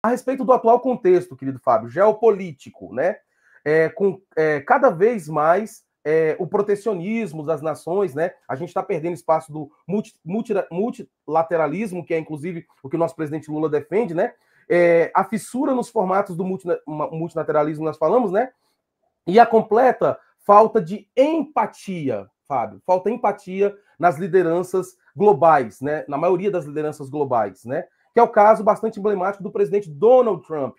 a respeito do atual contexto, querido Fábio, geopolítico, né? Cada vez mais o protecionismo das nações, né? A gente está perdendo espaço do multilateralismo, que é inclusive o que o nosso presidente Lula defende, né? A fissura nos formatos do multilateralismo, nós falamos, né? E a completa falta de empatia, Fábio, falta empatia nas lideranças globais, né? Na maioria das lideranças globais, né? Que é o caso bastante emblemático do presidente Donald Trump.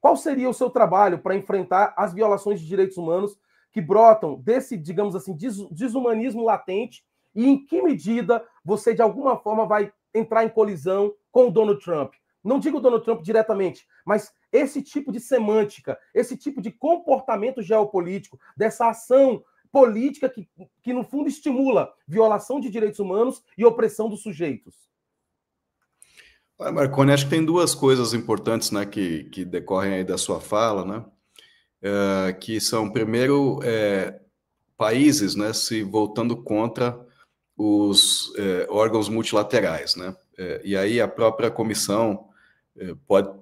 Qual seria o seu trabalho para enfrentar as violações de direitos humanos que brotam desse, digamos assim, desumanismo latente, e em que medida você, de alguma forma, vai entrar em colisão com o Donald Trump? Não digo o Donald Trump diretamente, mas esse tipo de semântica, esse tipo de comportamento geopolítico, dessa ação política que no fundo, estimula violação de direitos humanos e opressão dos sujeitos. Marconi, acho que tem duas coisas importantes, né, que decorrem aí da sua fala, né, que são, primeiro, países, né, se voltando contra os órgãos multilaterais, né, e aí a própria comissão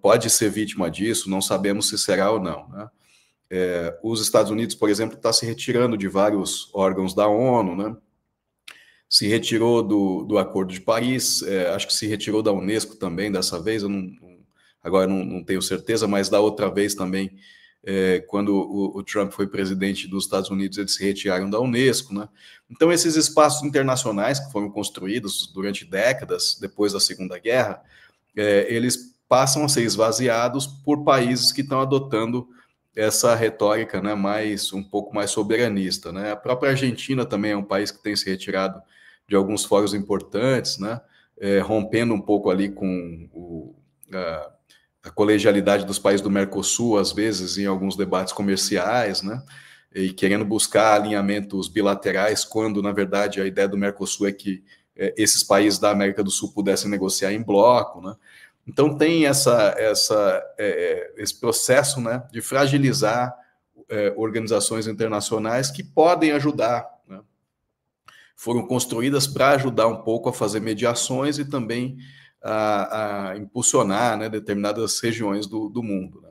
pode ser vítima disso, não sabemos se será ou não, né. Os Estados Unidos, por exemplo, está se retirando de vários órgãos da ONU, né, se retirou do Acordo de Paris, acho que se retirou da Unesco também dessa vez, agora não tenho certeza, mas da outra vez também, quando o Trump foi presidente dos Estados Unidos, eles se retiraram da Unesco, né? Então, esses espaços internacionais que foram construídos durante décadas, depois da Segunda Guerra, eles passam a ser esvaziados por países que estão adotando essa retórica, né, um pouco mais soberanista, né? A própria Argentina também é um país que tem se retirado de alguns fóruns importantes, né, rompendo um pouco ali com a colegialidade dos países do Mercosul, às vezes, em alguns debates comerciais, né, e querendo buscar alinhamentos bilaterais, quando, na verdade, a ideia do Mercosul é que esses países da América do Sul pudessem negociar em bloco, né. Então, tem esse processo, né, de fragilizar organizações internacionais que podem ajudar, né, foram construídas para ajudar um pouco a fazer mediações e também a impulsionar, né, determinadas regiões do mundo, né.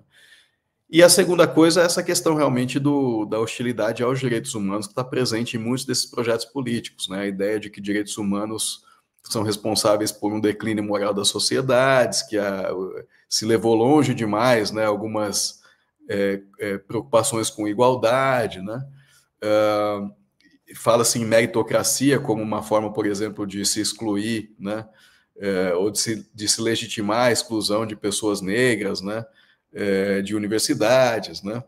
E a segunda coisa é essa questão realmente da hostilidade aos direitos humanos, que está presente em muitos desses projetos políticos, né, a ideia de que direitos humanos são responsáveis por um declínio moral das sociedades, que se levou longe demais, né, algumas preocupações com igualdade, né, fala-se em meritocracia como uma forma, por exemplo, de se excluir, né, ou de se legitimar a exclusão de pessoas negras, né, de universidades, né.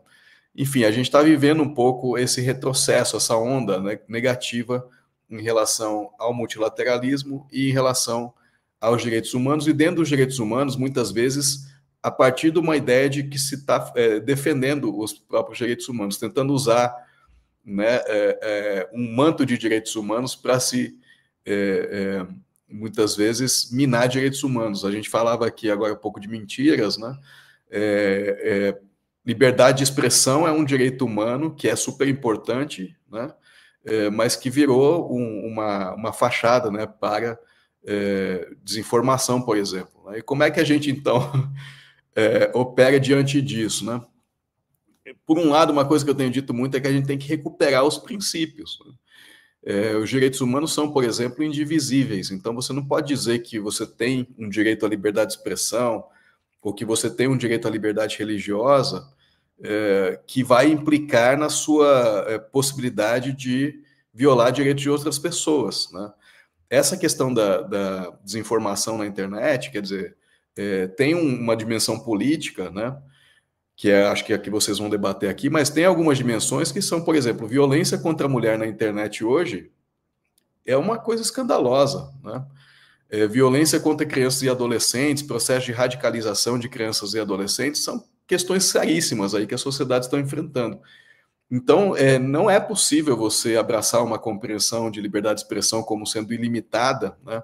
Enfim, a gente está vivendo um pouco esse retrocesso, essa onda, né, negativa em relação ao multilateralismo e em relação aos direitos humanos, e dentro dos direitos humanos, muitas vezes, a partir de uma ideia de que se está defendendo os próprios direitos humanos, tentando usar, né, um manto de direitos humanos para se, muitas vezes, minar direitos humanos. A gente falava aqui agora um pouco de mentiras, né? Liberdade de expressão é um direito humano que é super importante, né? Mas que virou uma fachada, né, para desinformação, por exemplo, né? E como é que a gente, então, opera diante disso, né? Por um lado, uma coisa que eu tenho dito muito é que a gente tem que recuperar os princípios, né? Os direitos humanos são, por exemplo, indivisíveis, então você não pode dizer que você tem um direito à liberdade de expressão ou que você tem um direito à liberdade religiosa que vai implicar na sua possibilidade de violar direitos de outras pessoas, né? Essa questão da desinformação na internet, quer dizer, tem uma dimensão política, né, que acho que é a que vocês vão debater aqui, mas tem algumas dimensões que são, por exemplo, violência contra a mulher na internet hoje é uma coisa escandalosa, né? Violência contra crianças e adolescentes, processo de radicalização de crianças e adolescentes são questões seríssimas aí que as sociedades estão enfrentando. Então, não é possível você abraçar uma compreensão de liberdade de expressão como sendo ilimitada, né,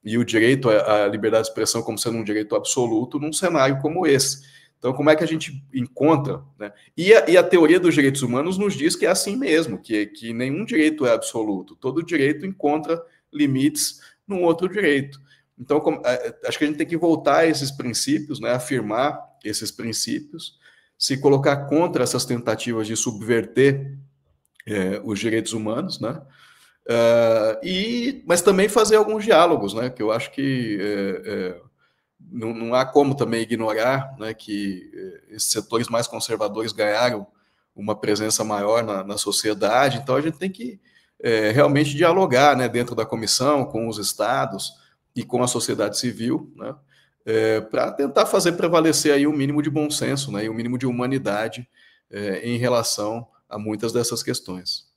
e o direito à liberdade de expressão como sendo um direito absoluto num cenário como esse. Então, como é que a gente encontra, né? E a teoria dos direitos humanos nos diz que é assim mesmo, que nenhum direito é absoluto. Todo direito encontra limites num outro direito. Então, acho que a gente tem que voltar a esses princípios, né, afirmar esses princípios, se colocar contra essas tentativas de subverter os direitos humanos, né, mas também fazer alguns diálogos, né, que eu acho que não há como também ignorar, né, que esses setores mais conservadores ganharam uma presença maior na sociedade, então a gente tem que realmente dialogar, né, dentro da comissão, com os estados e com a sociedade civil, né, para tentar fazer prevalecer aí um mínimo de bom senso, né, e um mínimo de humanidade em relação a muitas dessas questões.